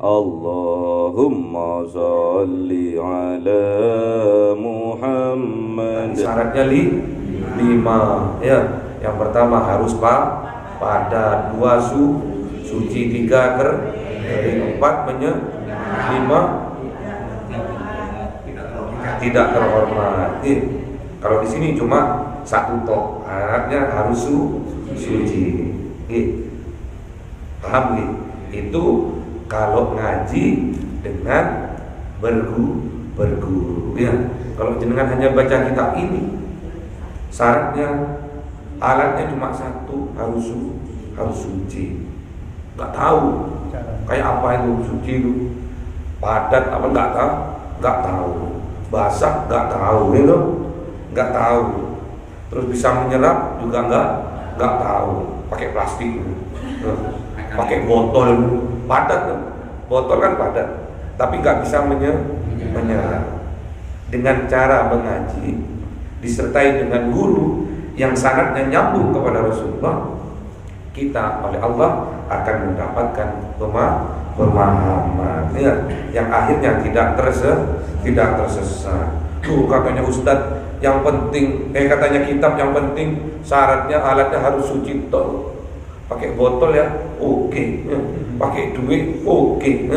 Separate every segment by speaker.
Speaker 1: Allahumma sholli ala Muhammad.
Speaker 2: Syaratnya 5 ya. Yang pertama harus pada 2 suci, 3 kering, 4 5 tidak terhormat. Kalau di sini cuma 1 tok, syaratnya harus suci. Paham nih? Itu kalau ngaji dengan berguru ya. Kalau jenengan hanya baca kitab ini, syaratnya alatnya cuma 1, harus suci. Nggak tahu kayak apa itu suci itu, padat apa nggak tahu, basah nggak tahu gitu, nggak tahu. Terus bisa menyerap juga nggak tahu. Pakai plastik, pakai botol padat, botol kan padat, tapi nggak bisa menyerap. Dengan cara mengaji disertai dengan guru yang sangatnya nyambung kepada Rasulullah, kita oleh Allah akan mendapatkan pemahaman ya, yang akhirnya tidak tersesat. Tuh katanya Ustadz, yang penting katanya kitab yang penting syaratnya alatnya harus suci toh. Pakai botol ya, oke. Pakai duit, oke.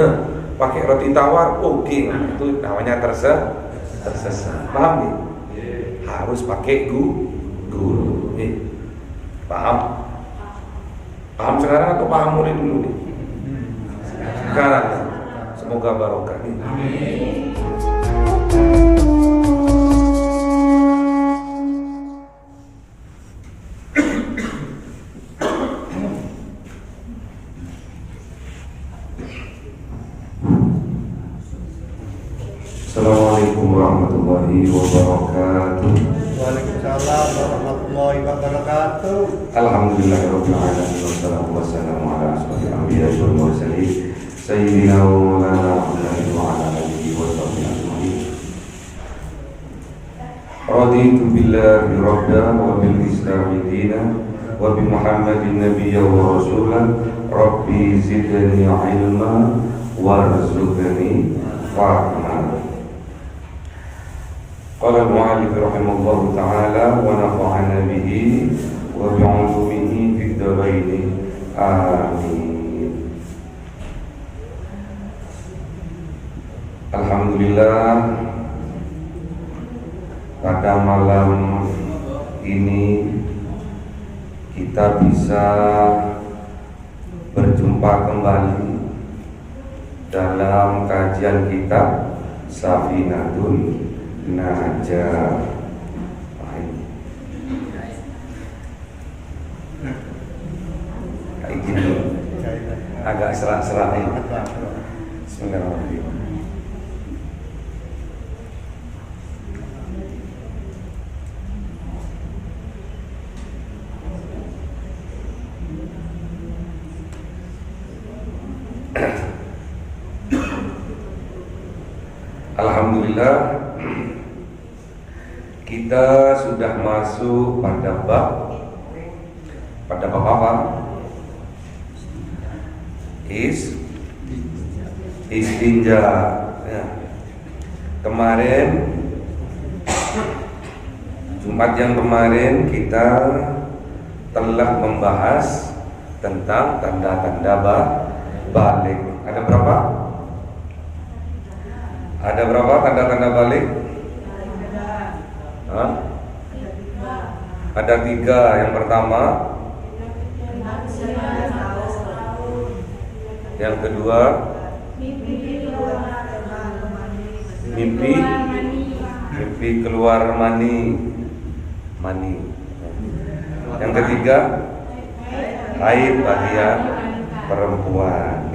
Speaker 2: Pakai roti tawar, oke. Itu namanya tersesat. Paham nih? Harus pakai guru. Paham? Paham sekarang atau paham mulai dulu nih? Sekarang. Semoga barokah nih. Amin. Assalamualaikum warahmatullahi wabarakatuh.
Speaker 3: Waalaikumsalam warahmatullahi wabarakatuh.
Speaker 2: Alhamdulillahirabbil alamin wassalatu wassalamu ala asyrofil anbiya'i wal mursalin sayyidina wa maulana Muhammadin wa ala alihi wa sahbihi ajma'in. Raditu billahi rabban wa bil islami dinan wa bi Muhammadin nabiyyan wa rasulan. Rabbi zidni ilma warzuqni fahma. Qala al-mu'allif rahimahullahu ta'ala wa nafa'ana bihi wa bi'ulumihi fid dharain. Amin. Alhamdulillah, pada malam ini kita bisa berjumpa kembali dalam kajian kitab Safinatun Najah. Kayak gini agak serak-serak ini. Bismillahirrahmanirrahim. Alhamdulillah, kita sudah masuk pada bab apa? Istinja. Ya. Kemarin Jumat yang kemarin kita telah membahas tentang tanda-tanda balik. Ada berapa? Ada berapa tanda-tanda balik? Ada 3. Yang pertama, yang kedua, mimpi keluar mani. Yang ketiga, haid bagian perempuan.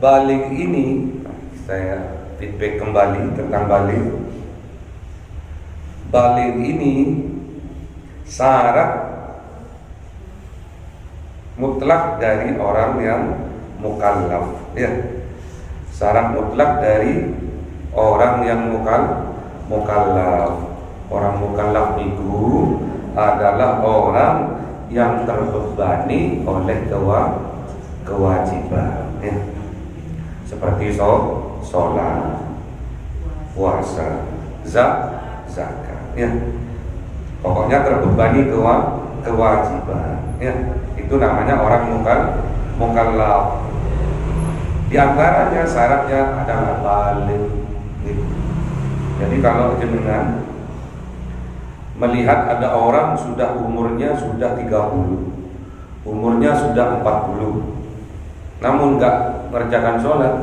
Speaker 2: Balik ini saya feedback kembali tentang balik ini syarat mutlak dari orang yang mukallaf ya. Syarat mutlak dari orang yang mukallaf. Orang mukallaf itu adalah orang yang terbebani oleh memenuhi sholat, puasa, zakat, ya. Pokoknya terbebani kewajiban, ya. Itu namanya orang mukallaf. Di antaranya syaratnya adalah baligh. Gitu. Jadi kalau jenengan melihat ada orang sudah umurnya sudah 30, umurnya sudah 40, namun enggak mengerjakan sholat,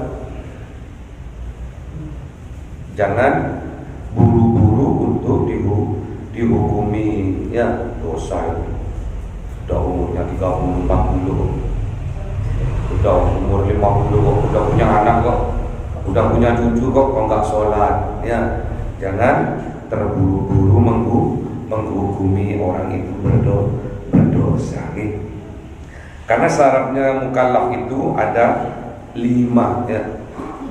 Speaker 2: jangan buru-buru untuk dihukumi, ya, dosa. Udah umurnya 30, 40, udah umur 50 kok, udah punya anak kok, udah punya cucu kok enggak sholat, ya. Jangan terburu-buru menghukumi orang itu berdosa, gitu. Karena syaratnya mukallaf itu ada 5, ya.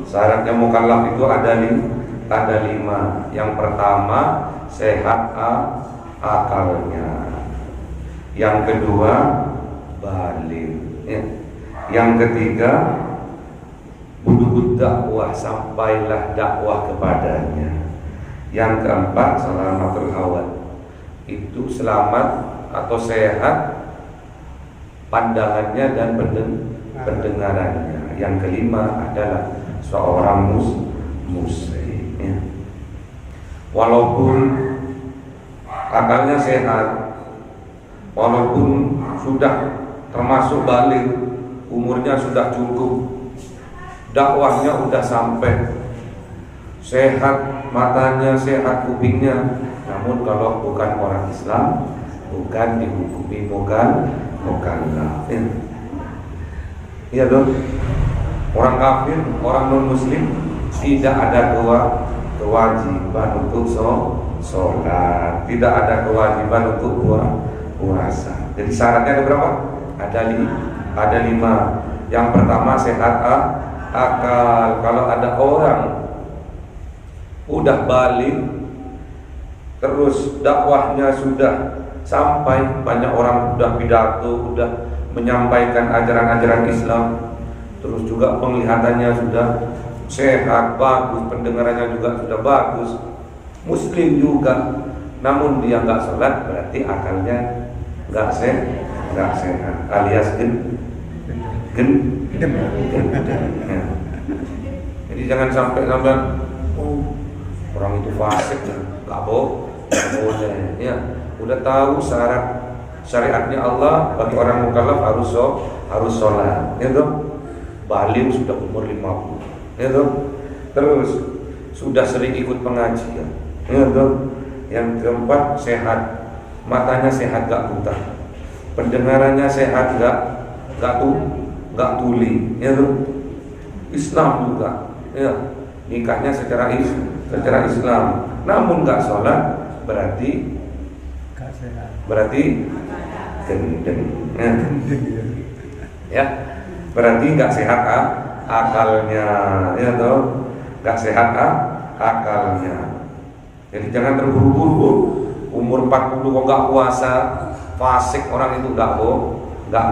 Speaker 2: Syaratnya mukallaf itu ada 5. Yang pertama, sehat akalnya. Yang kedua, baligh, ya. Yang ketiga, bulughud dakwah, sampailah dakwah kepadanya. Yang keempat, salamatul awal, itu selamat atau sehat pandangannya dan pendengarannya. Yang kelima adalah seorang muslim, ya. Walaupun akalnya sehat, walaupun sudah termasuk baligh, umurnya sudah cukup, dakwahnya sudah sampai, sehat matanya, sehat kupingnya, namun kalau bukan orang Islam, bukan dihukumi mukallaf. Iya dong. Orang kafir, orang non muslim tidak ada kewajiban untuk sholat, tidak ada kewajiban untuk puasa. Jadi syaratnya ada berapa? Ada 5. Yang pertama, sehat akal. Kalau ada orang udah baligh, terus dakwahnya sudah sampai, banyak orang udah pidato, udah menyampaikan ajaran-ajaran Islam, terus juga penglihatannya sudah sehat, bagus, pendengarannya juga sudah bagus, muslim juga, namun dia nggak sholat, berarti akalnya nggak sehat, alias gendam. Ya. Jadi jangan sampai orang itu fasik, nggak boleh, ya. Udah tahu syariatnya Allah, bagi orang mukallaf harus sholat, ya dong. Baligh sudah umur 50, ya dong. Terus sudah sering ikut pengajian, ya dong. Yang keempat, sehat, matanya sehat, gak buta, pendengarannya sehat, gak tuli, ya dong. Islam juga, ya, nikahnya secara Islam, namun gak sholat, berarti gendeng, ya, berarti nggak sehat akalnya, ya toh, nggak sehat akalnya. Jadi jangan terburu-buru, umur 40 kok nggak puasa, fasik orang itu nggak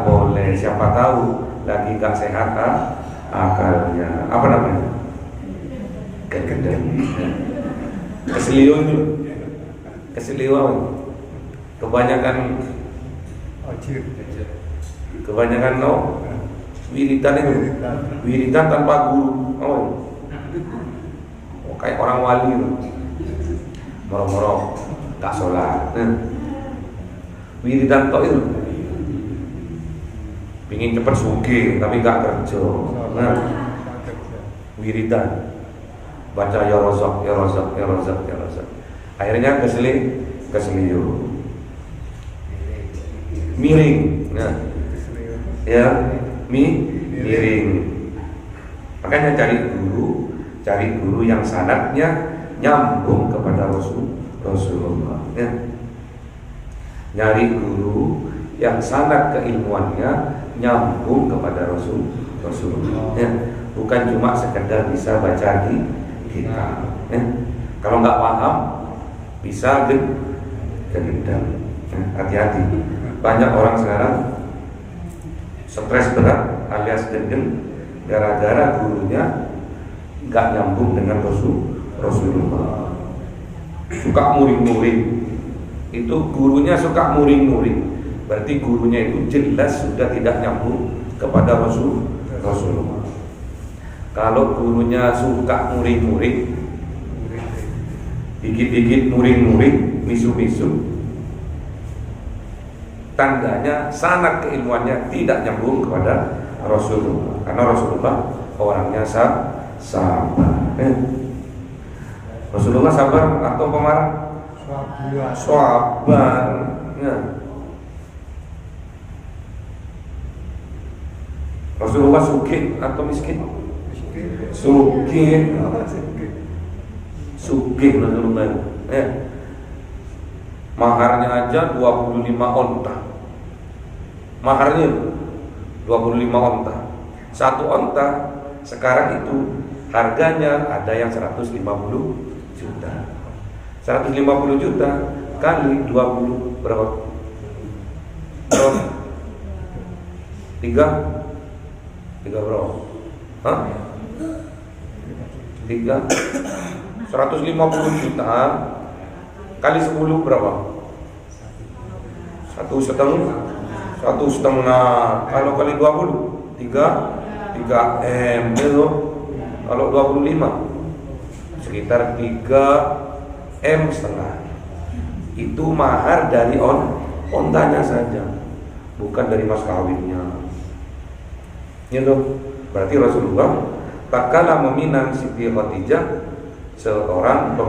Speaker 2: boleh. Siapa tahu lagi nggak sehat akalnya. Apa namanya? Gendeng. Keseliu. Kebanyakan wiridan tanpa guru, kayak orang wali, moro-moro gak sholat, wiridan tok itu, pingin cepet sugih tapi gak kerja, wiridan, baca ya rozak, akhirnya keseliu. Miring, ya, miring. Makanya cari guru yang sanadnya nyambung kepada Rasulullah, ya. Nyari guru yang sanad keilmuannya nyambung kepada Rasulullah, ya. Bukan cuma sekedar bisa baca di kitab, ya. Kalau nggak paham bisa gendam. Hati-hati. Banyak orang sekarang stres berat alias gendeng gara-gara gurunya nggak nyambung dengan Rasulullah. Suka muring-muring, itu gurunya suka muring-muring, berarti gurunya itu jelas sudah tidak nyambung kepada Rasulullah. Kalau gurunya suka muring-muring, dikit-dikit muring-muring, misu-misu, tandanya sanad keilmuannya tidak nyambung kepada Rasulullah. Karena Rasulullah orangnya sabar. Rasulullah sabar atau pemarah? Sabar. Ya. Rasulullah sugih atau miskin? Sugih. Sugih Rasulullah. Ya. Maharnya aja 25 onta. Maharnya 25 onta. Satu onta sekarang itu harganya ada yang 150 juta. 150 juta kali 20 berapa? Tiga berapa? Hah? 150 juta kali 10 berapa? 1,5. Kalau kali 20 3 M itu. Kalau 25 sekitar 3 M setengah. Itu mahar dari ontanya saja, bukan dari mas kawinnya. Gitu. Berarti Rasulullah tak kalah meminang Siti Khadijah, seorang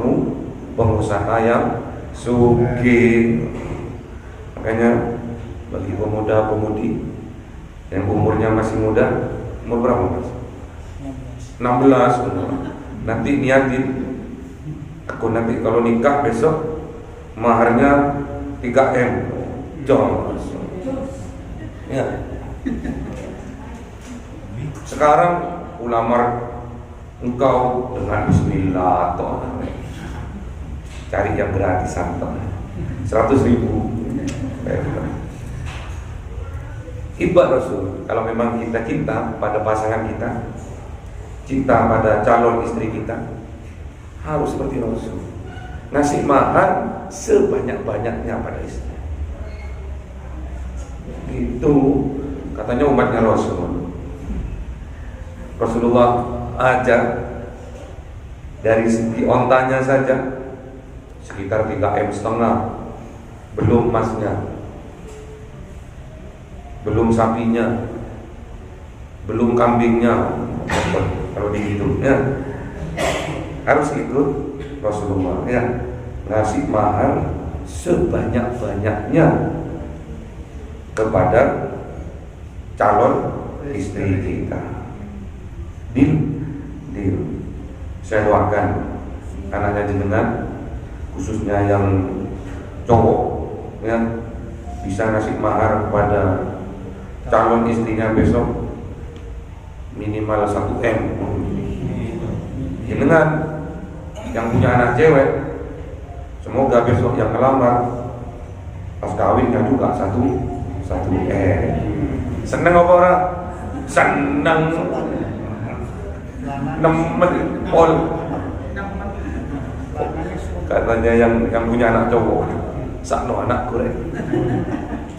Speaker 2: pengusaha yang sugih. Makanya bagi pemuda-pemudi yang umurnya masih muda, umur berapa mas? 16 umur. Nanti niatin, aku nanti kalau nikah besok maharnya 3 M. Jos. Ya. Sekarang ulamar engkau dengan bismillah atau cari yang gratis santai 100.000. Ibarat Rasul, kalau memang kita cinta pada pasangan kita, cinta pada calon istri kita, harus seperti Rasul, ngasih mahar sebanyak-banyaknya pada istri. Itu katanya umatnya Rasul. Rasulullah ajar dari segi ontanya saja sekitar 3 M setengah, belum emasnya, belum sapinya, belum kambingnya. Kalau begitu ya harus ikut Rasulullah ya, ngasih mahar sebanyak-banyaknya kepada calon istri kita. Deal. Saya doakan anaknya jenengan, khususnya yang cowok ya, bisa ngasih mahar kepada calon istrinya besok minimal 1 M. Jenengan yang punya anak cewek, semoga besok yang melamar pas kawinnya juga 1 M. Seneng apa orang? Seneng. Nemen pol. Katanya yang punya anak cowok, sakno anak goreng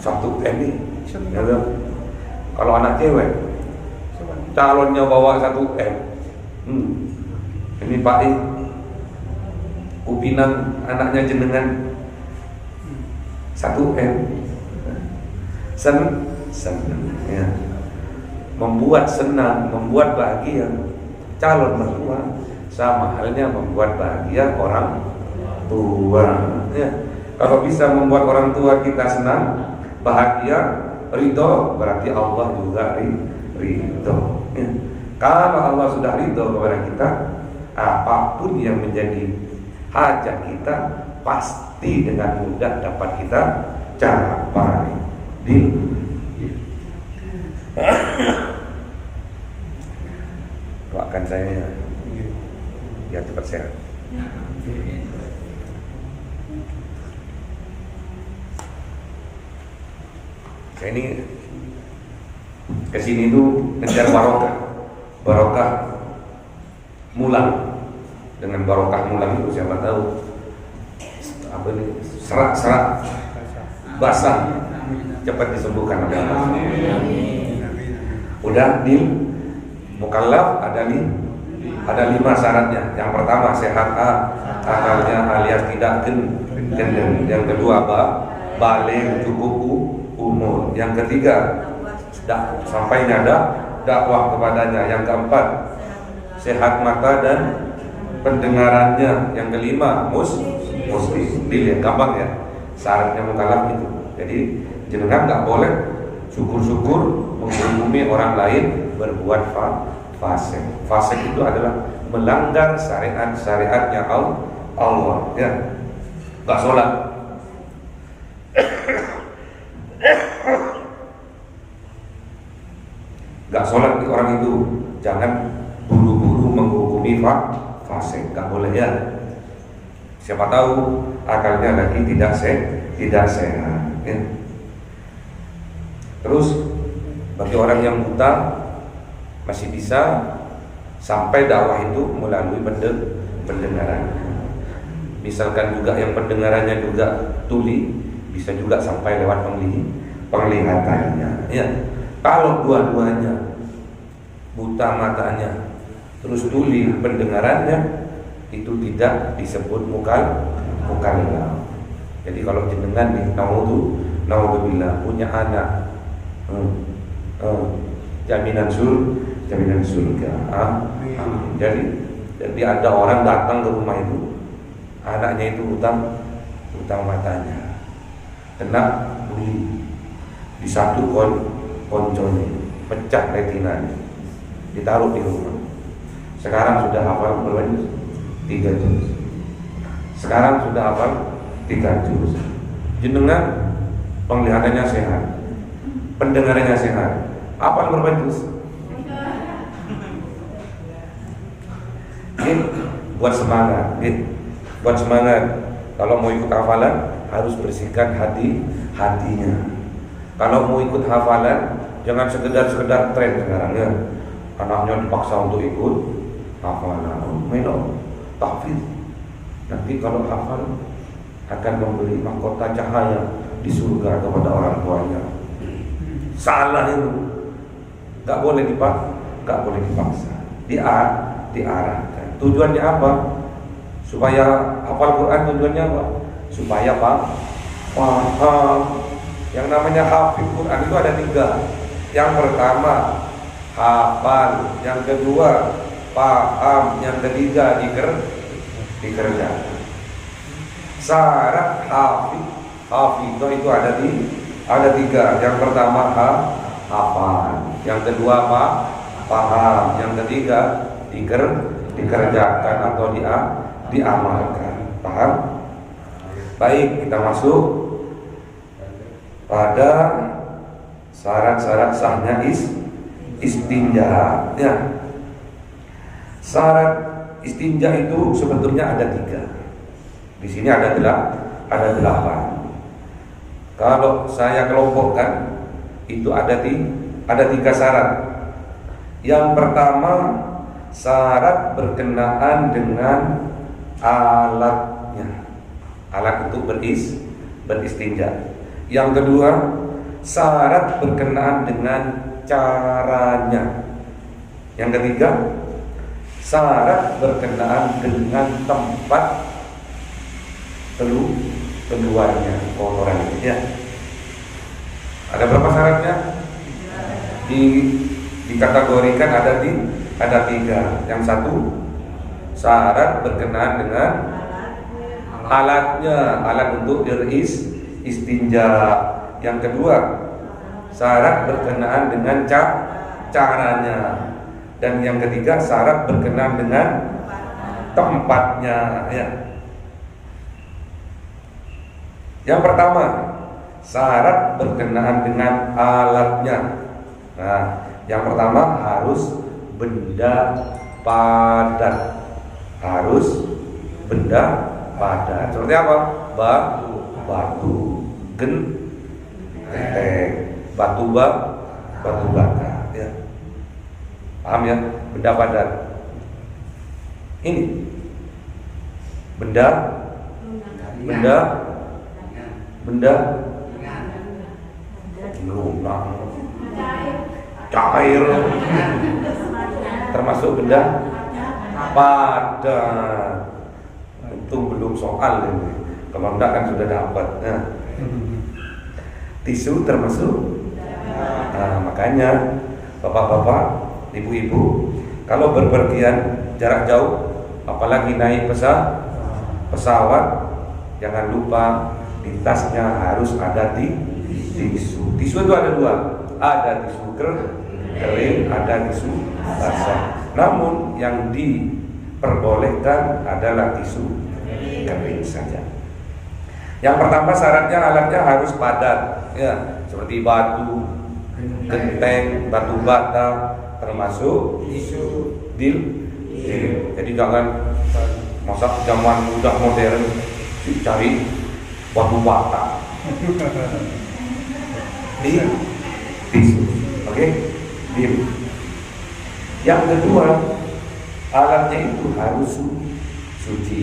Speaker 2: 1 M nih. Ya, kalau anak cewek calonnya bawa 1 M. Ini Pak Upinang anaknya jenengan 1 M. Senang ya. Membuat senang, membuat bahagia calon mertua, sama halnya membuat bahagia orang tua ya. Kalau bisa membuat orang tua kita senang, bahagia, ridho, berarti Allah juga ridho ya. Kalau Allah sudah ridho kepada kita, apapun yang menjadi hajat kita pasti dengan mudah dapat kita capai. Doakan saya biar cepat sehat. Saya ini kesini tuh ngejar barokah. mulang. Dengan barokah mulang itu siapa tahu apa ini serak-serak basah cepat disembuhkan oleh Allah. Udah di mukallaf ada 5 syaratnya. Yang pertama sehat akalnya alias tidak gendeng. Yang kedua balik cukup umur. Yang ketiga sampai ada dakwah kepadanya. Yang keempat sehat mata dan pendengarannya. Yang kelima muslim. Dilihat gampang ya syaratnya mukallaf itu. Jadi jenengan nggak boleh syukur-syukur menghukumi orang lain berbuat fasik. Fasik itu adalah melanggar syariatnya Allah ya. Nggak sholat, nggak sholat di orang itu, jangan buru-buru menghukumi fasik, nggak boleh ya. Siapa tahu akalnya lagi tidak sehat ya. Terus bagi orang yang buta masih bisa sampai dakwah itu melalui pendengaran. Misalkan juga yang pendengarannya juga tuli, bisa juga sampai lewat penglihatannya ya. Kalau dua-duanya buta matanya terus tuli pendengarannya, itu tidak disebut mukallaf. Jadi kalau jenengan nih naudzubillah punya anak jaminan surga. Jadi ada orang datang ke rumah itu, anaknya itu utang matanya, kena buli di satu konconnya, pecah retinanya, ditaruh di rumah. Sekarang sudah hafal berapa juz? 3 juz. Sekarang sudah hafal 3 juz. Jenengan penglihatannya sehat, pendengarannya sehat, hafal berapa juz? Ini buat semangat, buat semangat. Kalau mau ikut hafalan harus bersihkan hatinya. Kalau mau ikut hafalan jangan sekedar tren sekarang ya. Anaknya dipaksa untuk ikut hafalan, tahfiz. Nanti kalau hafal akan memberi mahkota cahaya di surga kepada orang tuanya. Salah itu, nggak boleh dipaksa, diarahkan. Tujuannya apa? Supaya hafal Quran. Tujuannya apa? Supaya paham. Yang namanya hafid Quran itu ada 3. Yang pertama hafal, yang kedua paham, yang ketiga dikerjakan. Syarat hafidh itu ada 3. Yang pertama hafal, yang kedua paham, yang ketiga dikerjakan atau diamalkan. Paham? Baik, kita masuk pada syarat-syarat sahnya istinja ya. Syarat istinja itu sebetulnya ada 3. Di sini ada 8. Kalau saya kelompokkan itu ada 3 syarat. Yang pertama syarat berkenaan dengan alatnya, alat untuk beristinja. Yang kedua syarat berkenaan dengan caranya. Yang ketiga syarat berkenaan dengan tempat keluarnya kotoran itu ya. Ada berapa syaratnya? Dikategorikan ada 3. Yang satu syarat berkenaan dengan alatnya, alat untuk istinja. Yang kedua syarat berkenaan dengan caranya. Dan yang ketiga syarat berkenaan dengan tempatnya ya. Yang pertama syarat berkenaan dengan alatnya. Nah, yang pertama harus benda padat. Harus benda padat. Seperti apa? Batu, genteng, batu bata ya. Paham ya? Benda padat. Ini benda lunak, cair, termasuk benda padat. Untung belum soal ini. Kalau enggak kan sudah dapat. Nah, tisu termasuk. Nah, makanya bapak-bapak, ibu-ibu, kalau berpergian jarak jauh, apalagi naik pesawat, jangan lupa di tasnya harus ada tisu. Tisu itu ada dua, ada tisu kering, ada tisu basah. Namun yang diperbolehkan adalah tisu kering saja. Yang pertama syaratnya alatnya harus padat, ya, seperti batu, genteng, batu bata, termasuk dil. Jadi jangan masa zaman udah modern cari batu bata di tisu. Oke, dil. Yang kedua, alatnya itu harus suci.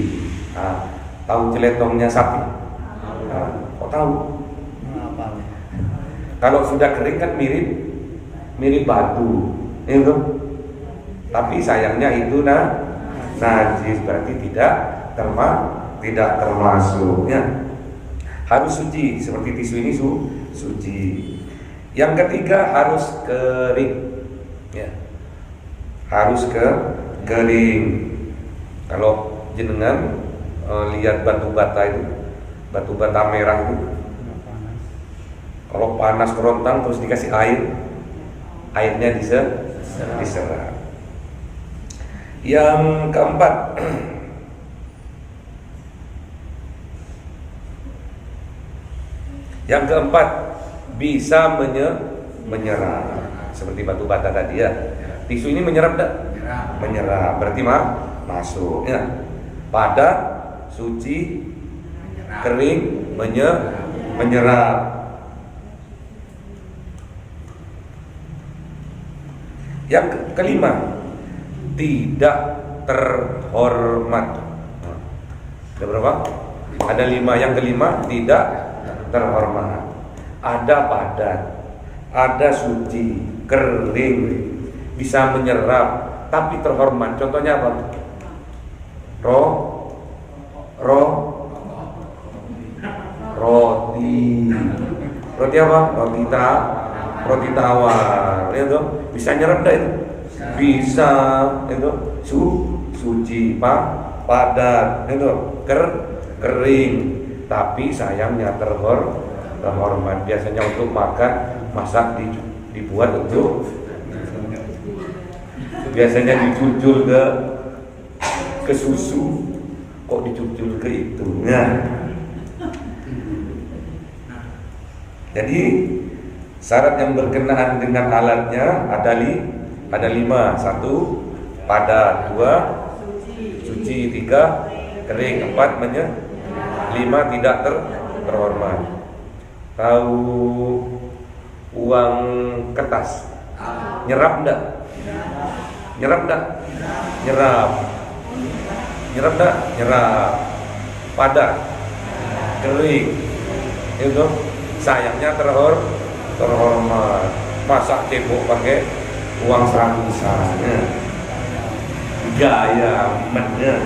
Speaker 2: Nah, tahu celetongnya sapi? Kok tahu? Kalau sudah kering kan mirip batu, itu. Tapi sayangnya itu najis, berarti tidak termasuk. Ya. Harus suci, seperti tisu ini suci. Yang ketiga harus kering, ya. Harus kering. Kalau jenengan lihat batu bata itu, batu bata merah itu, kalau panas kerontang terus dikasih airnya diserap. Yang keempat, bisa menyerap seperti batu bata tadi ya. Tisu ini menyerap tak? Menyerap, berarti masuk ya. Padat, suci, kering, menyerap. Yang kelima, tidak terhormat. Ada berapa? Ada 5. Yang kelima, tidak terhormat. Ada padat, ada suci, kering, bisa menyerap, tapi terhormat. Contohnya apa? Roti apa? Roti tawar, itu bisa nyerap dah itu. Bisa itu suci, padat, itu kering, tapi sayangnya terhormat. Biasanya untuk masak dibuat untuk biasanya dicucul ke susu, kok dicucul ke itu. Nah, jadi syarat yang berkenaan dengan alatnya ada 5. 1, padat. 2, suci. 3, kering. 4, 5, tidak terhormat. Tahu uang kertas? Nyerap enggak? Nyerap enggak? Nyerap. Nyerap enggak? Nyerap. Padat, kering, itu sayangnya terhormat. Masa cebok pakai uang 100-an, gaya mennya.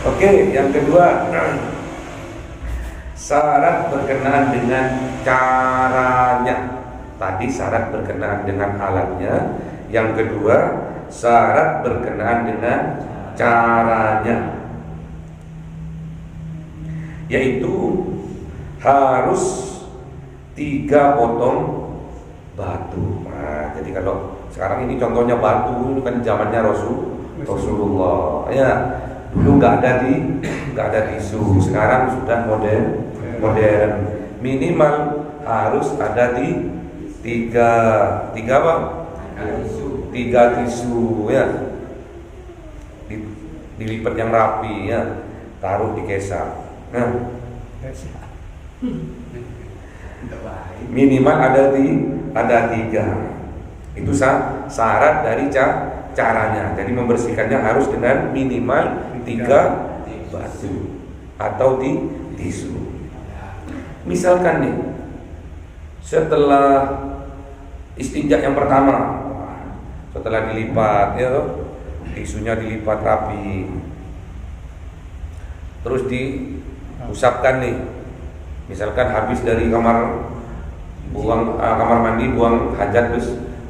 Speaker 2: Oke, yang kedua, syarat berkenaan dengan caranya. Tadi syarat berkenaan dengan alatnya. Yang kedua, syarat berkenaan dengan caranya, yaitu harus 3 potong batu. Nah, jadi kalau sekarang ini contohnya batu, itu kan zamannya Rasulullah. Ya, dulu nggak ada tisu. Sekarang sudah modern. Minimal harus ada di 3 apa? 3 tisu ya. Dilipat yang rapi ya, taruh di kesa. Nah, minimal ada 3. Itu syarat dari caranya. Jadi membersihkannya harus dengan minimal 3 batu atau tisu. Misalkan nih, setelah istinja yang pertama, setelah dilipat, ya, tisunya dilipat rapi, terus diusapkan nih. Misalkan habis dari kamar mandi buang hajat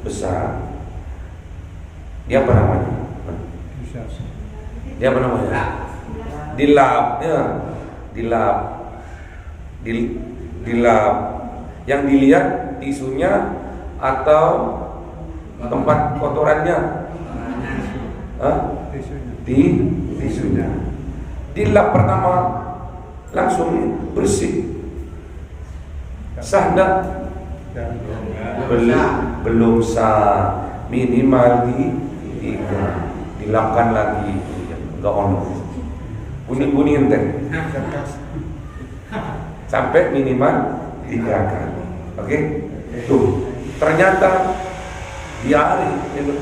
Speaker 2: besar, dia apa namanya? Dia apa namanya? Dilap, ya, dilap. Yang dilihat tisunya atau tempat kotorannya? Tisunya. Dilap pertama langsung bersih. Sah enggak? Belum sah. Minimal 3. Dilapkan lagi. Enggak ono. Kuning-kuning teh. Sampai minimal 3 kali. Oke? Tuh. Ternyata diare itu.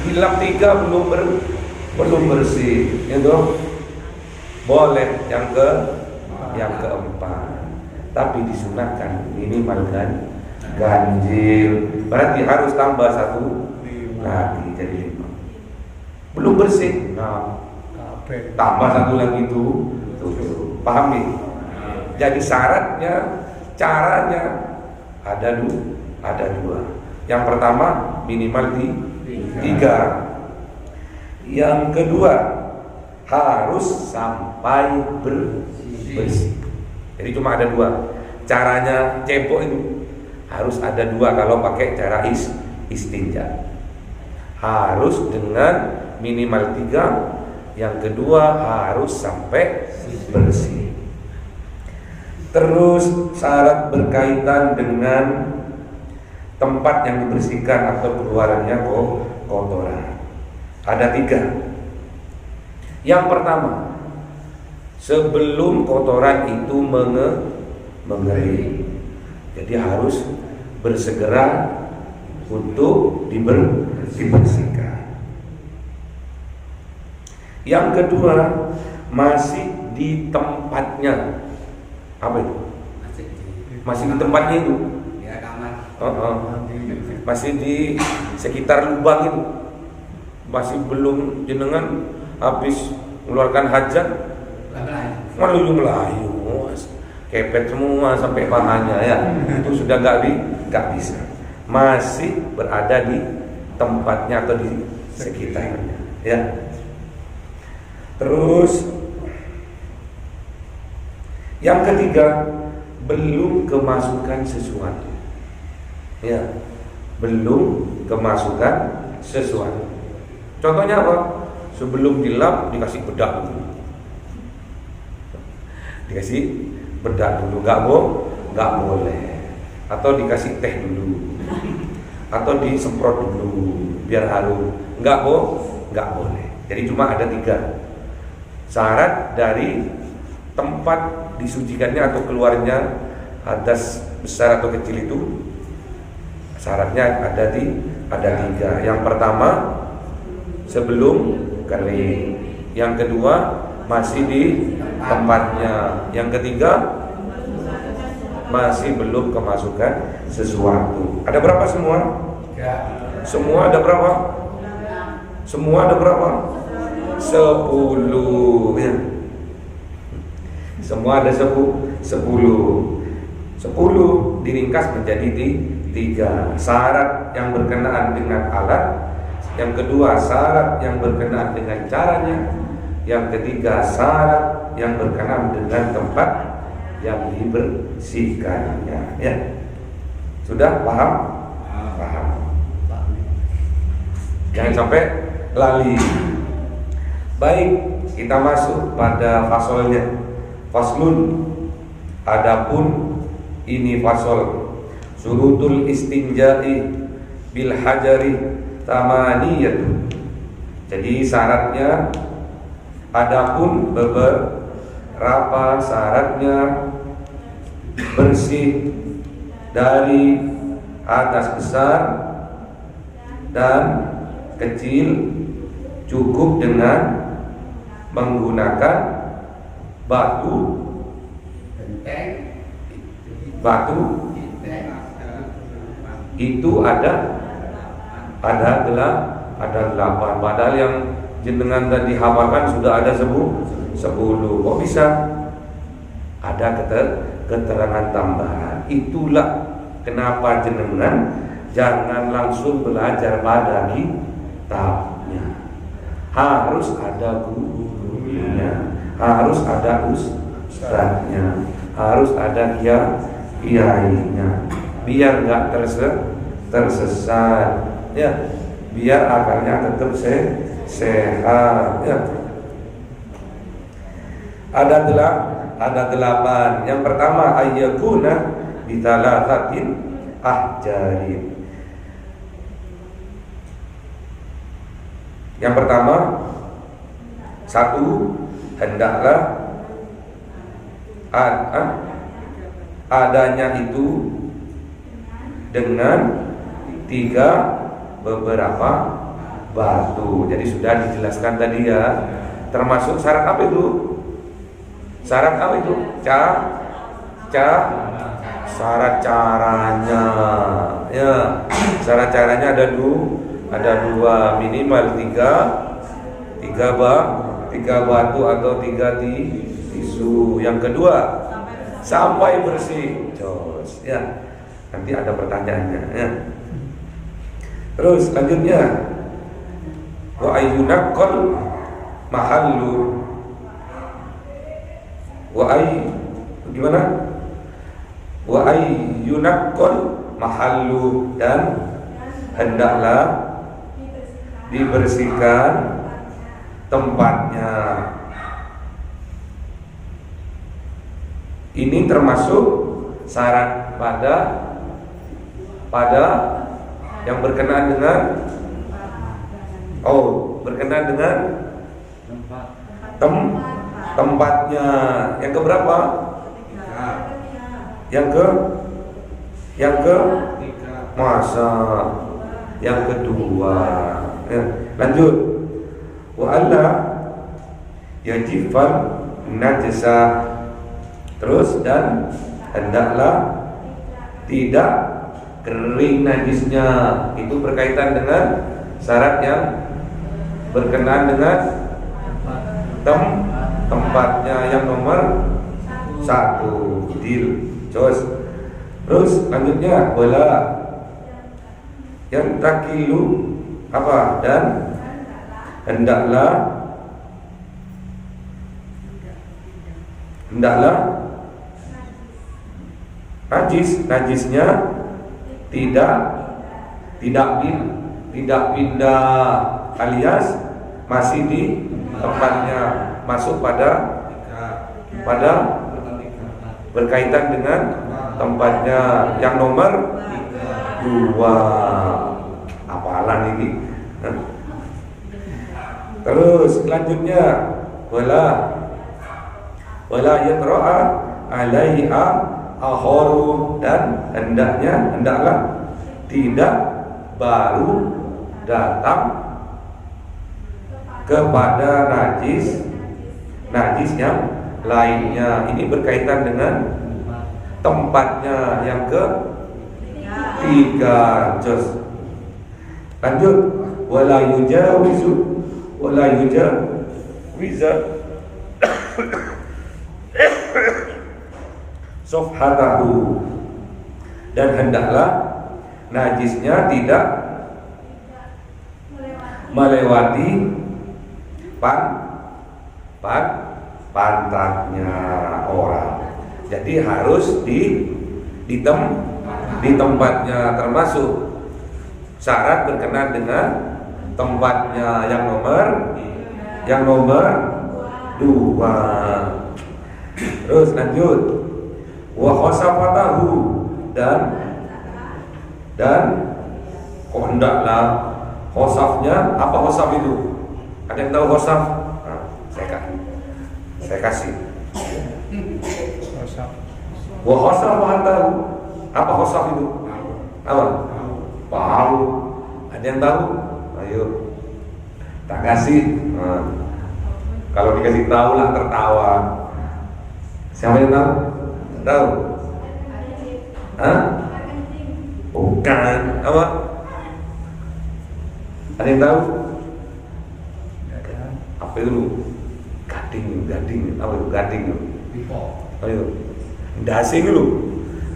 Speaker 2: Dilap 3 belum bersih, itu boleh yang keempat, tapi disunahkan minimal ganjil. Berarti harus tambah 1 lagi jadi 5. Belum bersih, nah tambah 1 lagi tuh. Paham nih? Jadi syaratnya, caranya ada 2. Yang pertama minimal 3. Yang kedua harus sampai bersih. Jadi cuma ada 2. Caranya cebok itu harus ada 2 kalau pakai cara istinja. Harus dengan minimal 3. Yang kedua harus sampai bersih. Terus syarat berkaitan dengan tempat yang dibersihkan atau keluarannya kotoran. Ada 3. Yang pertama, sebelum kotoran itu mengering, jadi harus bersegera untuk dibersihkan. Yang kedua, masih di tempatnya. Apa itu? Masih di tempatnya itu. Masih di sekitar lubang itu. Masih belum jenengan habis mengeluarkan hajat, melayu, kepet semua sampai pahanya, ya. Itu sudah nggak bisa. Masih berada di tempatnya atau di sekitarnya, ya. Terus yang ketiga, belum kemasukan sesuatu, ya, belum kemasukan sesuatu. Contohnya apa? Sebelum dilap dikasih bedak dulu. Dikasih bedak dulu, nggak boleh. Atau dikasih teh dulu. Atau disemprot dulu biar harum. Nggak boleh. Jadi cuma ada 3 syarat dari tempat disucikannya atau keluarnya hadas besar atau kecil itu. Syaratnya ada 3. Yang pertama, sebelum kering. Yang kedua, masih di tempatnya. Yang ketiga, masih belum kemasukan sesuatu. Ada berapa semua? Semua ada berapa? Semua ada berapa? 10, ya. Semua ada 10. 10 diringkas menjadi 3. Syarat yang berkenaan dengan alat. Yang kedua, syarat yang berkenaan dengan caranya. Yang ketiga, syarat yang berkenaan dengan tempat yang dibersihkannya, ya. Sudah paham? Paham. Jangan sampai lali. Baik, kita masuk pada fasolnya. Faslun. Adapun ini fasol. Surutul istinja'i bil hajari tamaniyatu. Jadi syaratnya, adapun beberapa syaratnya bersih dari atas besar dan kecil cukup dengan menggunakan batu itu ada 8. Padahal yang jenengan tadi hafalkan sudah ada 10. Kok bisa? Ada keterangan tambahan. Itulah kenapa jenengan jangan langsung belajar pada kitabnya. Harus ada gurunya, harus ada ustadznya, harus ada kiainya, biar nggak tersesat, ya, biar akalnya tetap sehat, ya. Ada 8. Yang pertama ayyakuna bitalatatin ahjarin. Yang pertama, 1, hendaklah adanya itu dengan 3 beberapa batu. Jadi sudah dijelaskan tadi ya. Termasuk syarat apa itu? Syarat apa itu? Syarat caranya. Ya, syarat caranya ada 2, minimal 3 batu atau 3 tisu. Yang kedua, sampai bersih. Jos, ya. Nanti ada pertanyaannya, ya. Terus selanjutnya, wa ayyunaqqal mahallu. Gimana? Wa ayyunaqqal mahallu, dan hendaklah dibersihkan tempatnya. Ini termasuk syarat pada yang berkenaan dengan tempatnya. Yang keberapa? Yang ke masa. Yang kedua, ya. Lanjut. Wa alla yajifan najasa. Terus, dan hendaklah tidak kering najisnya. Itu berkaitan dengan syarat yang berkenaan dengan tempatnya. Yang nomor 1, deal. Terus lanjutnya, wala yang takilu apa? Dan hendaklah najisnya tidak pindah, alias masih di tempatnya, masuk pada berkaitan dengan tempatnya. Yang nomor 2, apalan ini. Terus selanjutnya, wala yatra'a alaiha akharu, dan hendaklah tidak baru datang kepada najis yang lainnya. Ini berkaitan dengan tempatnya. Yang ketiga, lanjut, wala yujawizu sofhatahu, dan hendaklah najisnya tidak melewati pantatnya orang. Jadi harus di tempatnya, termasuk syarat berkenaan dengan tempatnya. Yang nomor 2. Terus lanjut, wa khosafatahu, dan hendaklah khosafnya. Apa khosaf itu? Ada yang tahu khosaf? Nah, saya kasih. Wa khosafatahu, apa khosaf itu? Apa? Tahu. Ada yang tahu? Ayo. Tak kasih. Nah. Kalau dikasih tahu lah tertawa. Siapa yang tahu? Tahu? Hah? Bukan. Apa? Ada yang tahu? Apa itu? Gading. Apa itu? Gading. Apa itu? Dasing dulu.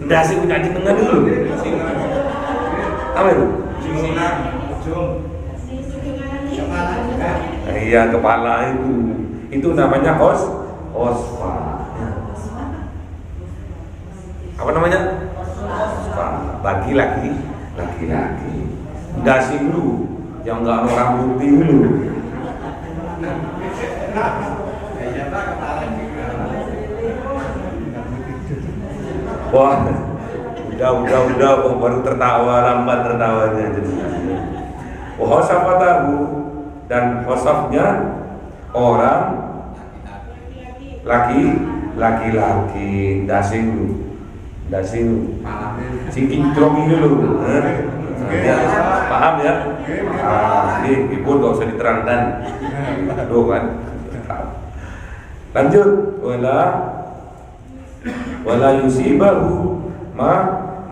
Speaker 2: Dasing gading tengah dulu. Apa itu? Iya, kepala itu. Itu namanya osfa. Apa namanya? Osfa. Bagi laki-laki. Dasing dulu. Yang enggak ada rambut dulu. Wah, udah, baru tertawa, lambat tertawanya. Wasafatahu, dan wasafnya orang laki-laki, dasing, singking trong dulu. Ya, paham ya? Ibu gak usah diterangkan. Aduh kan. Lanjut, wala yusibahu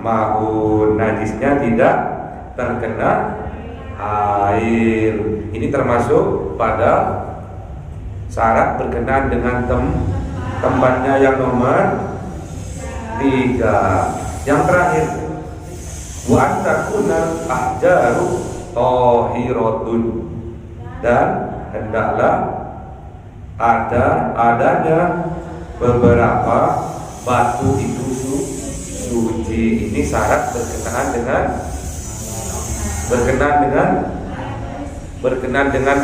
Speaker 2: ma'un, najisnya tidak terkena air. Ini termasuk pada syarat berkenaan dengan tempatnya yang nomor 3. Yang terakhir, wa antakuna ahjaru tahiratun, dan hendaklah adanya beberapa batu itu suci. Ini syarat berkenaan dengan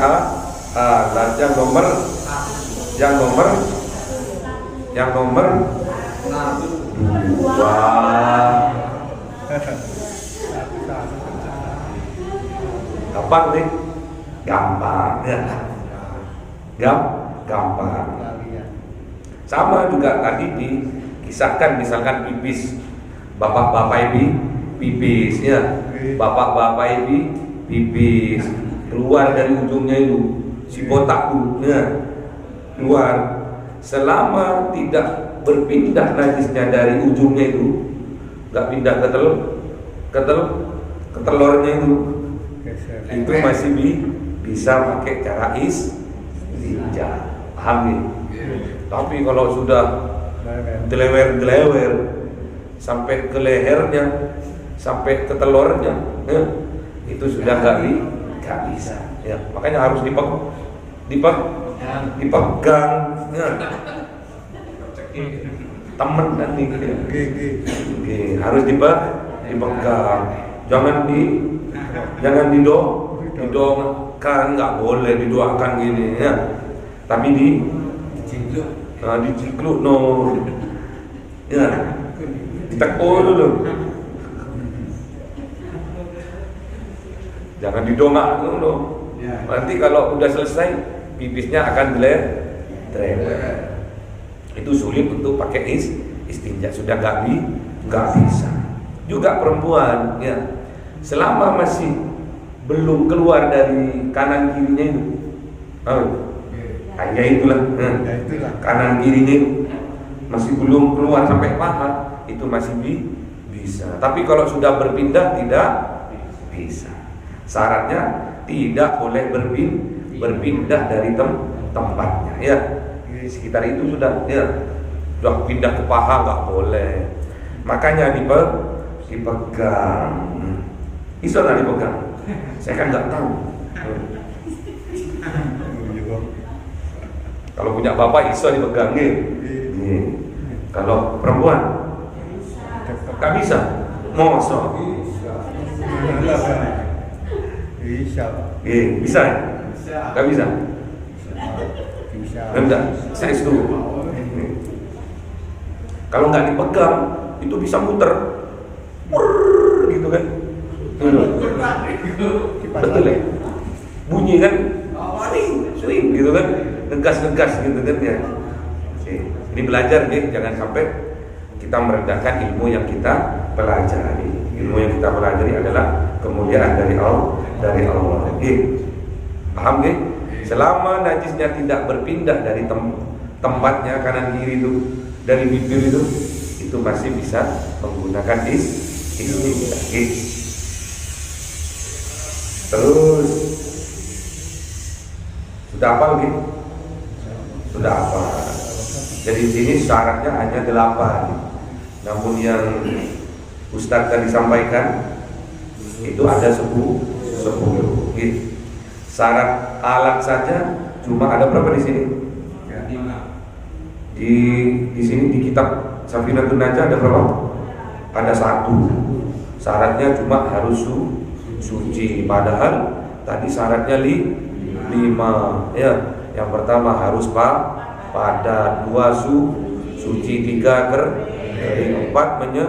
Speaker 2: alat yang nomor 2. Gampang nih, gampang ya, gampang. Sama juga tadi dikisahkan, misalkan pipis, bapak-bapak ibu pipis ya, bapak-bapak ibu pipis keluar dari ujungnya itu si botaknya keluar, selama tidak berpindah najisnya dari ujungnya itu, nggak pindah ke telurnya itu masih bisa pakai cara istinja. Paham nih? Tapi kalau sudah gelewer sampai ke lehernya, sampai ke telurnya, itu sudah nggak bisa. Ya, makanya harus dipegang. Ya. Temen nanti, harus dipegang. Jangan didoakan, nggak boleh didoakan gini ya. Tapi dicikluk no, ya, ditekuk dulu. Jangan didongak dulu. Nanti kalau udah selesai pipisnya akan drewer. Itu sulit untuk pakai istinja, sudah nggak bisa. Juga perempuan ya, selama masih belum keluar dari kanan kirinya itu, ya itulah, kanan kirinya itu masih belum keluar sampai paha, itu masih bisa. Tapi kalau sudah berpindah tidak bisa. Syaratnya tidak boleh berpindah dari tempatnya ya. Sekitar itu sudah pindah ke paha nggak boleh. Makanya dipegang. Iso nggak dipegang? Saya kan nggak tahu. Kalau punya bapak iso dipegang Kalau perempuan nggak bisa. Mosok. Bisa. Nggak bisa. Enggak, saya setuju. Kalau nggak dipegang, itu bisa muter, gitu kan? Betul ya? Bunyi kan? Swing, gitu kan? Ngegas gitu kan ya? Ini belajar nih, jangan sampai kita merendahkan ilmu yang kita pelajari. Ilmu yang kita pelajari adalah kemuliaan dari Allah. Paham nggih? Selama najisnya tidak berpindah dari tempatnya kanan kiri itu, dari bibir itu masih bisa menggunakan istinja. Terus sudah apa lagi? Sudah apa? Jadi di sini syaratnya hanya 8. Namun yang Ustadz tadi sampaikan itu ada 10. Syarat alat saja cuma ada berapa di sini? Di sini di kitab Safinatun Najah ada berapa? Ada 1. Syaratnya cuma harus suci. Padahal tadi syaratnya 5. Ya, yang pertama harus padat, 2 suci, 3 kering, 4 5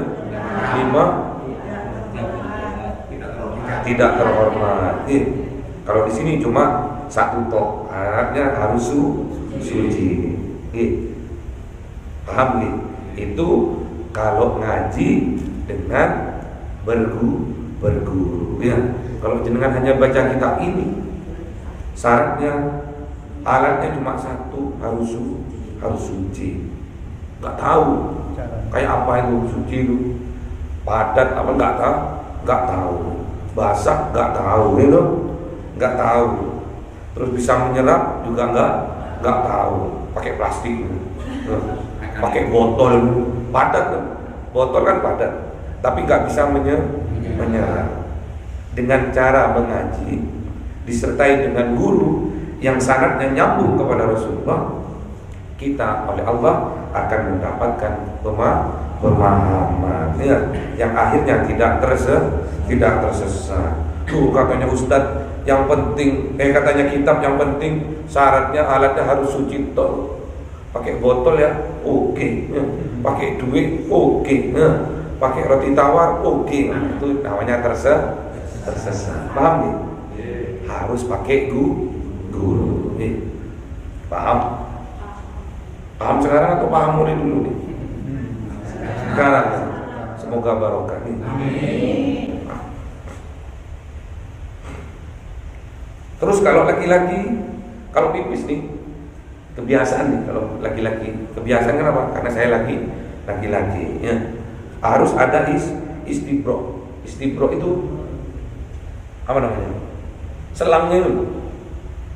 Speaker 2: tidak terhormat. Kalau di sini cuma 1 tok, syaratnya harus suci. Paham nih? Itu kalau ngaji dengan berguru. Ya, kalau jenengan hanya baca kitab ini, syaratnya alatnya cuma 1, harus suci. Nggak tahu kayak apa itu suci itu, padat apa nggak tahu, basah nggak tahu, gitu, nggak tahu. Terus bisa menyerap juga nggak tahu. Pakai plastik, pakai botol padat, botol kan padat, tapi nggak bisa menyerap. Dengan cara mengaji disertai dengan guru yang sanadnya nyambung kepada Rasulullah, kita oleh Allah akan mendapatkan pemahaman yang akhirnya tidak tersesat. Tuh katanya Ustadz, yang penting katanya kitab yang penting syaratnya alatnya harus suci toh. Pakai botol ya, oke. Pakai duit, oke. Pakai roti tawar, oke. Itu namanya tersesat. Paham nih? Harus pakai guru. Paham? Paham sekarang atau paham mulai dulu nih? Sekarang. Semoga barokah nih. Terus kalau laki-laki, kalau pipis nih, kebiasaan nih kalau laki-laki. Kebiasaan kenapa? Karena saya laki-laki ya. Harus ada istibro. Istibro itu apa namanya?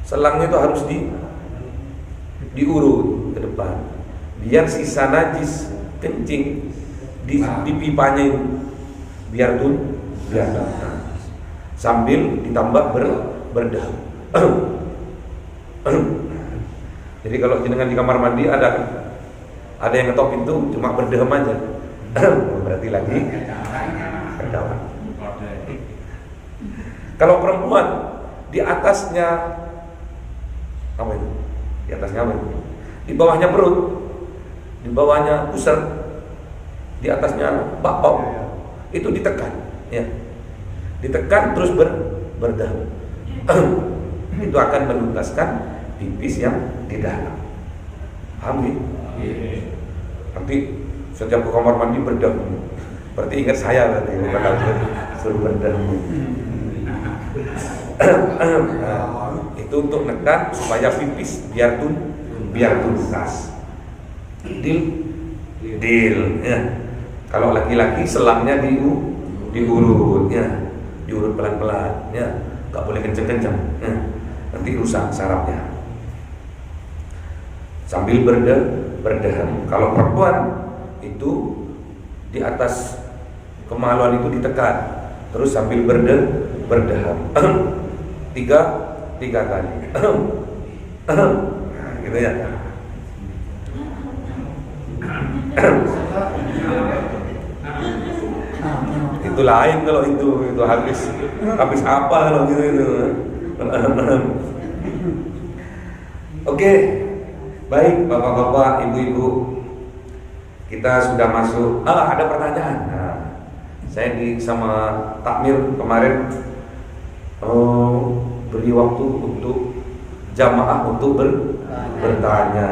Speaker 2: Selangnya itu harus diurut ke depan, biar sisa najis kencing di pipanya itu biar sambil ditambah berdah. Jadi kalau jenengan di kamar mandi ada yang ngetok pintu cuma berdehem aja, berarti lagi berdawan. Kalau perempuan di atasnya apa itu? Di atasnya apa itu? Di bawahnya perut, di bawahnya pusar, di atasnya bakpao, itu ditekan, ya, ditekan terus berdahan. Itu akan menuntaskan pipis yang di dalam. Paham ya? Nanti setiap ke kamar mandi berdahan, berarti ingat saya berarti bakal suruh berdahan. Itu untuk nekan supaya pipis biar tuntas. Deal ya. Kalau laki-laki selangnya diurut ya, diurut pelan-pelan ya, nggak boleh kenceng-kenceng ya. Nanti rusak sarafnya. Sambil berdahan. Kalau perempuan itu di atas kemaluan itu ditekan, terus sambil berdahan. tiga kali. Gitu ya. Itu lain kalau itu habis apa kalau gitu itu. Oke. Baik bapak-bapak, ibu-ibu, kita sudah masuk. Ada pertanyaan. Saya sama takmir kemarin beri waktu untuk jamaah untuk bertanya.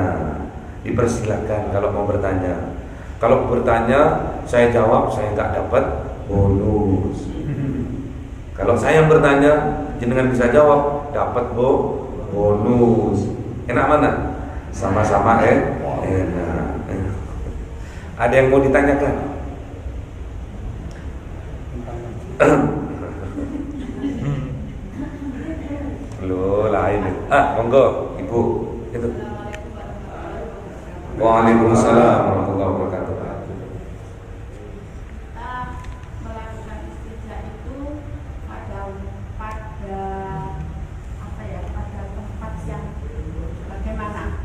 Speaker 2: Dipersilakan kalau mau bertanya. Kalau bertanya, saya jawab, saya nggak dapat bonus. Kalau saya yang bertanya, jenengan bisa jawab, dapat bonus. Enak mana? Sama-sama enak. Ada yang mau ditanyakan? Loh, lain. Monggo, Ibu. Itu. Waalaikumsalam warahmatullahi wabarakatuh.
Speaker 4: Melakukan istijak itu pada apa ya, pada tempat yang bagaimana?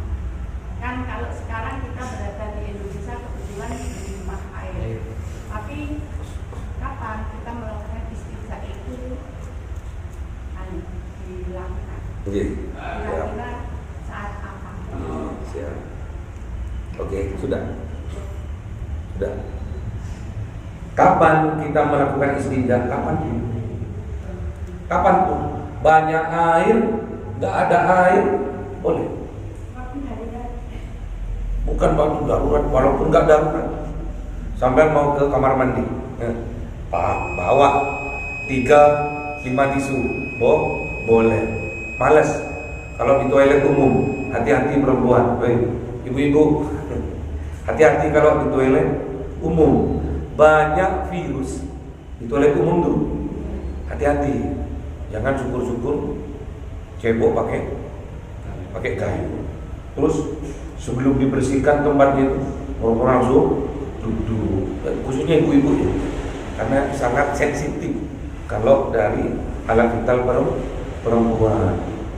Speaker 4: Kan kalau sekarang kita berada di Indonesia kebetulan di rumah air. Tapi kapan kita melakukan istijak itu dilakukan? Kira-kira saat apa?
Speaker 2: Siap. Oke, sudah. Kapan kita melakukan istinja? Kapanpun. Banyak air, nggak ada air, boleh. Bukan waktu darurat, walaupun nggak darurat. Sampai mau ke kamar mandi, bawa 3-5 tisu, boleh. Males. Kalau di toilet umum, hati-hati perempuan, ibu-ibu, hati-hati kalau di toilet umum, banyak virus di toilet umum tuh. Hati-hati, jangan syukur-syukur cebok pakai kayu. Terus sebelum dibersihkan tempatnya itu, orang langsung duduk, khususnya ibu-ibu ya, karena sangat sensitif kalau dari alat vital perempuan.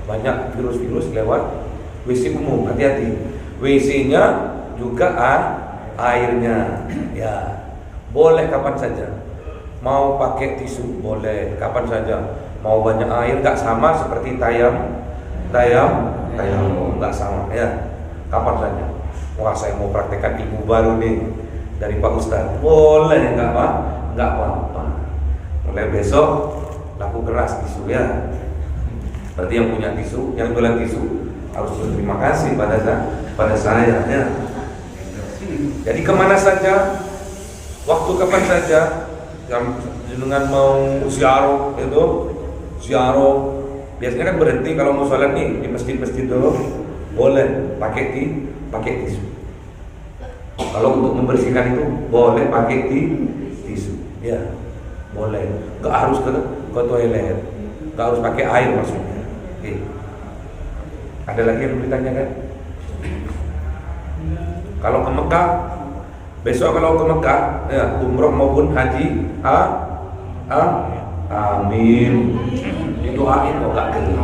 Speaker 2: Banyak virus-virus lewat WC umum, hati-hati. WC-nya juga airnya, ya boleh kapan saja. Mau pakai tisu boleh kapan saja. Mau banyak air, nggak sama seperti tayam, nggak sama ya. Kapan saja. Wah, saya mau praktekkan ilmu baru nih dari Pak Ustadz, boleh, nggak apa-apa. Mulai besok laku keras tisu ya. Berarti yang punya tisu, yang jualan tisu harus berterima kasih pada saya ya. Jadi kemana saja, waktu kapan saja, dengan mau ziarah itu, biasanya kan berhenti kalau mau sholat nih di masjid-masjid dulu, boleh pakai tisu. Kalau untuk membersihkan itu boleh pakai tisu, ya boleh. Nggak harus ke toilet, nggak harus pakai air maksudnya. Oke. Ada lagi yang ditanyakan? Kalau ke Mekah, besok kalau ke Mekah, ya, umroh maupun haji, amin. Didoain kok gak geli.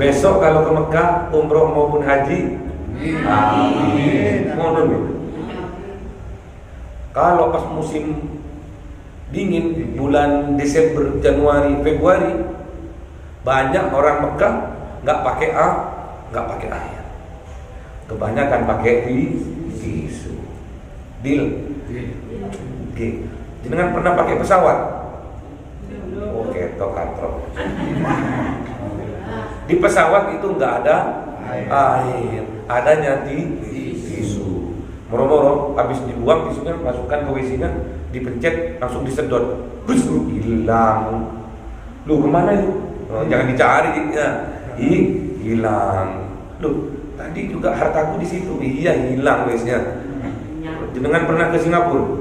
Speaker 2: Besok kalau ke Mekah, umroh maupun haji, amin. Mohon. Kalau pas musim dingin, bulan Desember, Januari, Februari, banyak orang Mekah nggak pakai air. Kebanyakan pakai tisu. Deal. Oke. Jangan pernah pakai pesawat. Oke, katrok. Di pesawat itu nggak ada air, adanya tisu. Moro-moro habis dibuang tisunya, masukkan ke WC-nya, dipencet, langsung disedot, hilang. Lu kemana itu? Jangan dicari, ya. Hilang. Loh, tadi juga hartaku di situ. Iya, hilang WC-nya. Jenengan pernah ke Singapura?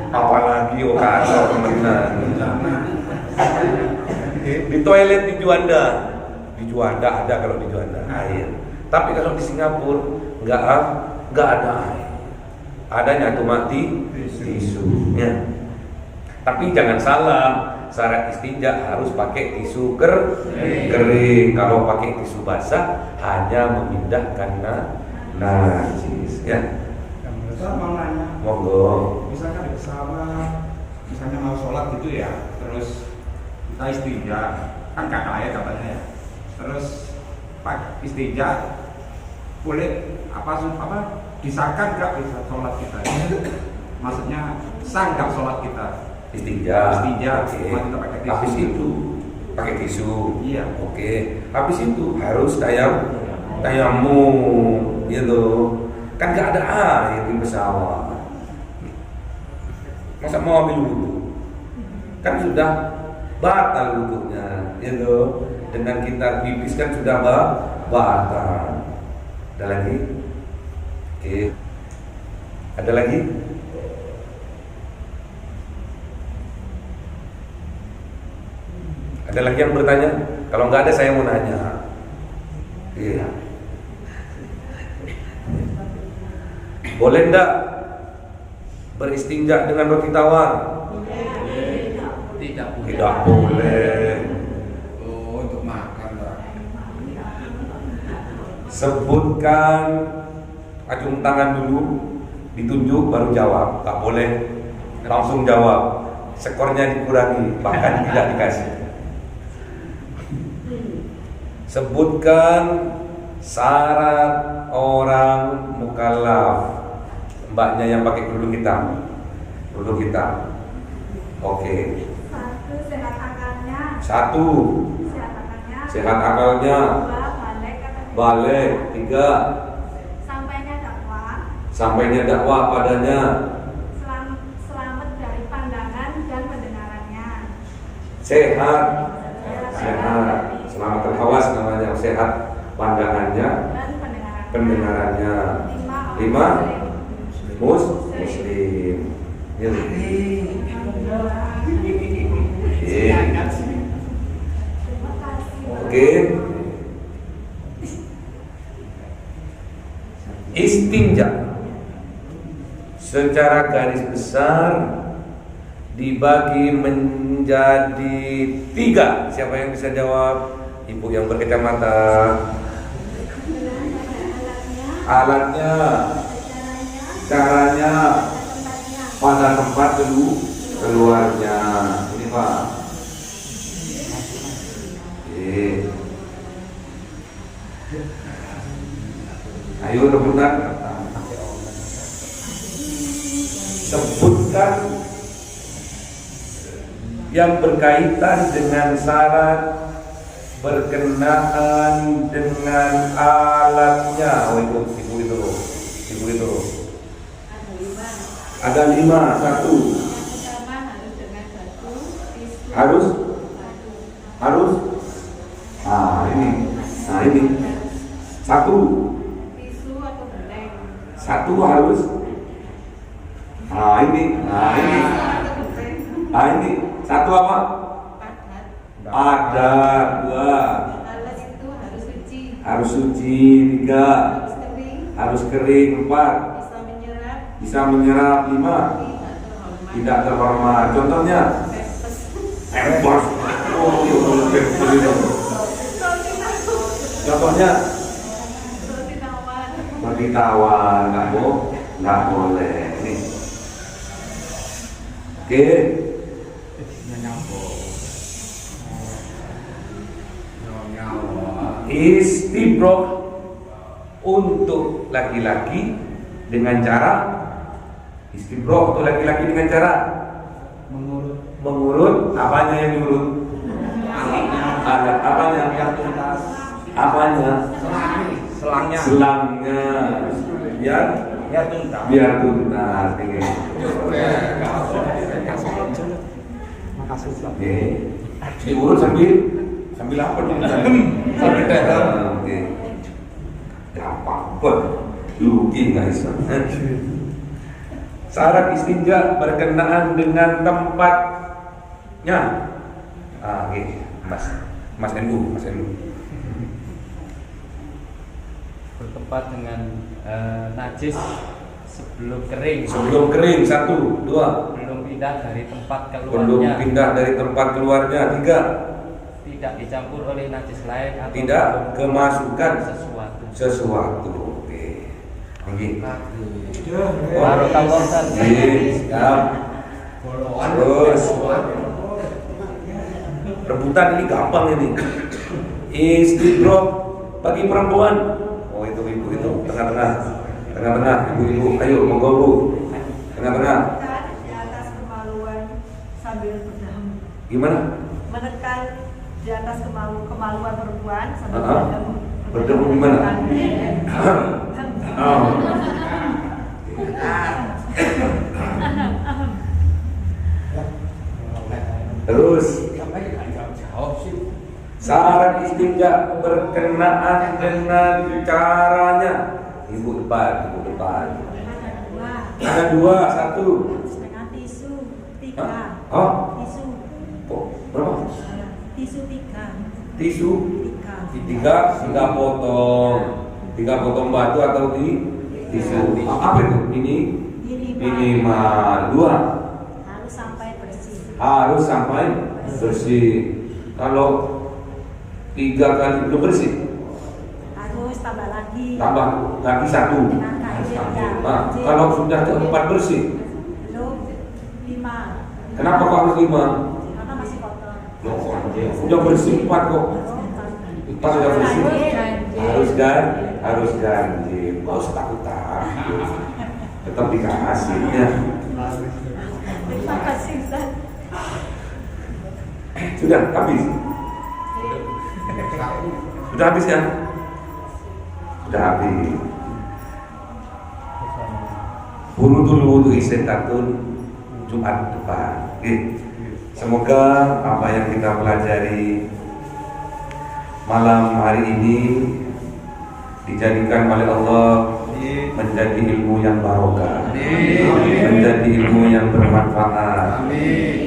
Speaker 2: Apalagi kacau temenan. Di toilet di Juanda ada, kalau di Juanda air. Tapi kalau di Singapura nggak ada air. Adanya cuma tisu. Ya. Tapi jangan salah, syarat istinja harus pakai tisu kering. Kalau pakai tisu basah hanya memindahkan najis. Ya.
Speaker 5: Saya mau nanya,
Speaker 2: Monggo.
Speaker 5: misalkan di pesawat, misalnya mau sholat gitu ya, terus kita istinja, kan kakak ayah katanya ya, terus pak istinja boleh apa disahkan nggak bisa sholat kita? Maksudnya sah nggak sholat kita?
Speaker 2: Istinja.
Speaker 5: Oke. Cuma kita pakai tisu.
Speaker 2: Habis itu pakai tisu.
Speaker 5: Iya.
Speaker 2: Oke. Habis itu harus tayamum gitu. Kan gak ada air di pesawat. Masa mau ambil wudhu? Kan sudah batal wudhunya, gitu. Dengan kita pipis kan sudah batal. Ada lagi? Oke. Ada lagi? Ada lagi yang bertanya? Kalau nggak ada saya mau nanya. Iya. Boleh enggak beristinja dengan roti tawar? Tidak boleh.
Speaker 5: Oh, untuk makan lah.
Speaker 2: Sebutkan, acung tangan dulu, ditunjuk baru jawab. Tak boleh langsung jawab. Skornya dikurangi, bahkan tidak dikasih. Sebutkan syarat orang mukallaf. Mbaknya yang pakai kerudung hitam. Kerudung hitam. Oke.
Speaker 4: Satu, sehat akalnya.
Speaker 2: Satu,
Speaker 4: Sehat akalnya.
Speaker 2: sehat akalnya.
Speaker 4: Dua, balik katanya.
Speaker 2: Balik. Tiga,
Speaker 4: Sampainya dakwah.
Speaker 2: sampainya dakwah padanya.
Speaker 4: Selamat dari pandangan dan pendengarannya.
Speaker 2: Sehat. Sehat. Selamat terhawas namanya. Sehat pandangannya,
Speaker 4: Dan pendengarannya.
Speaker 2: pendengarannya. Lima, muslim. Ya. Oke. Istinja secara garis besar dibagi menjadi 3. Siapa yang bisa jawab? Ibu yang berkacamata. Alatnya, caranya, pada tempat keluarnya. Ini Pak. Oke. Ayo rebutan. Sebutkan yang berkaitan dengan syarat berkenaan dengan alatnya. Oh ibu itu. Ada 5. Satu.
Speaker 4: Yang pertama harus dengan batu, tisu,
Speaker 2: Harus. Ini. Satu.
Speaker 4: tisu atau beleng.
Speaker 2: Satu harus. Ini. Ini. Satu apa?
Speaker 4: Padat.
Speaker 2: Ada. 2.
Speaker 4: Alat itu harus suci.
Speaker 2: Harus suci. 3.
Speaker 4: Harus kering.
Speaker 2: Harus kering. 4.
Speaker 4: Bisa menyerap.
Speaker 2: Bisa menyerap. 5. Tidak terhormat. Contohnya empos. Contohnya roti tawar. Nggak boleh. Nih. Oke. Istibroh untuk laki-laki dengan cara istibroh untuk laki-laki dengan cara mengurut. Apanya yang diurut? Alat apanya? Apanya? Selangnya. Biar tuntas. Oke. Diurut sambil apa dong? Sambil dalam. Oke. Gampang kok. Luki guys. Syarat istinja berkenaan dengan tempatnya. Oke. Mas NU.
Speaker 6: Bertempat dengan najis sebelum kering.
Speaker 2: Sebelum kering. 1, 2.
Speaker 6: Belum pindah dari tempat
Speaker 2: Belum
Speaker 6: keluarnya.
Speaker 2: pindah dari tempat keluarnya. 3.
Speaker 6: Tidak dicampur oleh najis lain atau
Speaker 2: Tidak kemasukan
Speaker 6: sesuatu.
Speaker 2: Oke. Ini.
Speaker 6: Barakallahu fiik.
Speaker 2: Siap. Terus. Rebutan ini gampang ini. Istibroh bagi perempuan. Oh itu ibu itu tengah-tengah ibu-ibu. Ayo monggo Bu. Tengah-tengah.
Speaker 4: Di atas kemaluan sambil berdahulu.
Speaker 2: Gimana?
Speaker 4: Menekan di atas kemaluan perempuan sambil
Speaker 2: Berdahulu gimana? Oh. Terus syarat istinja berkenaan dengan caranya. Ibu depan. Ada dua, satu.
Speaker 4: Setengah tisu, 3.
Speaker 2: Oh,
Speaker 4: Tisu,
Speaker 2: berapa?
Speaker 4: tisu 3.
Speaker 2: Tisu
Speaker 4: 3.
Speaker 2: tiga potong batu atau tisu. Apa itu? Ini minimal 2.
Speaker 4: Harus sampai bersih.
Speaker 2: Harus sampai bersih. Kalau 3 kali belum bersih,
Speaker 4: Harus tambah lagi.
Speaker 2: tambah lagi 1. Nah, kalau sudah keempat bersih,
Speaker 4: Belum 5.
Speaker 2: kenapa kok harus 5?
Speaker 4: Karena masih kotor.
Speaker 2: Udah bersih 4 kok. 4 sudah bersih. Harus ganjil. Gak usah takut. Tetap dikasih ya.
Speaker 4: Terima kasih Ustaz.
Speaker 2: Sudah habis. Sudah habis ya? Sudah habis. Wudhu wudu istitatun Jumat depan. Semoga apa yang kita pelajari malam hari ini dijadikan oleh Allah menjadi ilmu yang barokah, menjadi ilmu yang bermanfaat,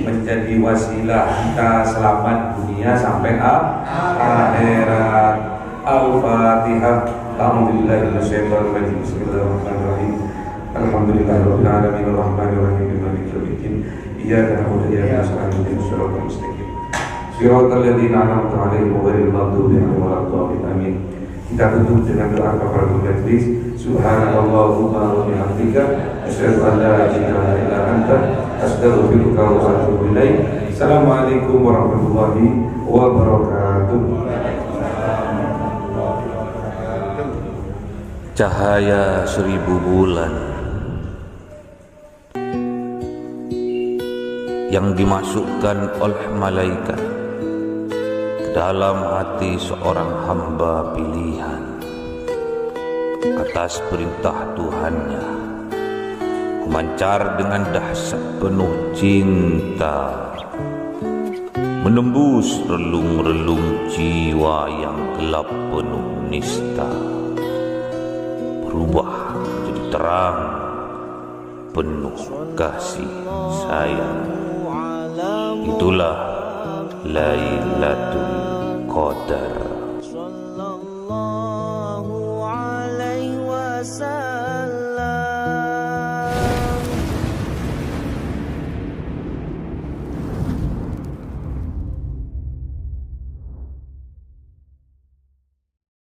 Speaker 2: menjadi wasilah kita selamat dunia sampai akhirat. Al-Fatihah. A'udzubillahi minasyaitonir rajim. Bismillahirrahmanirrahim. Alhamdulillahirabbil alamin arrahmanir rahim maliki yaumiddin. Iyyaka na'budu wa iyyaka nasta'in ihdinas siratal mustaqim. Siratal ladzina an'amta 'alaihim ghairil maghdubi 'alaihim waladdallin. Amin. Kita tutup dengan doa kafaratul majlis. Subhanallahumma wa bihamdika asyhadu an la ilaha illa anta astaghfiruka wa atubu ilaik. Assalamualaikum warahmatullahi wabarakatuh.
Speaker 1: Cahaya 1000 bulan yang dimasukkan oleh malaikat ke dalam hati seorang hamba pilihan atas perintah Tuhannya, memancar dengan dahsyat penuh cinta, menembus relung-relung jiwa yang gelap penuh nista, berubah menjadi terang penuh kasih sayang. Itulah Lailatul Qadar.
Speaker 7: Sallallahu alaihi wasallam.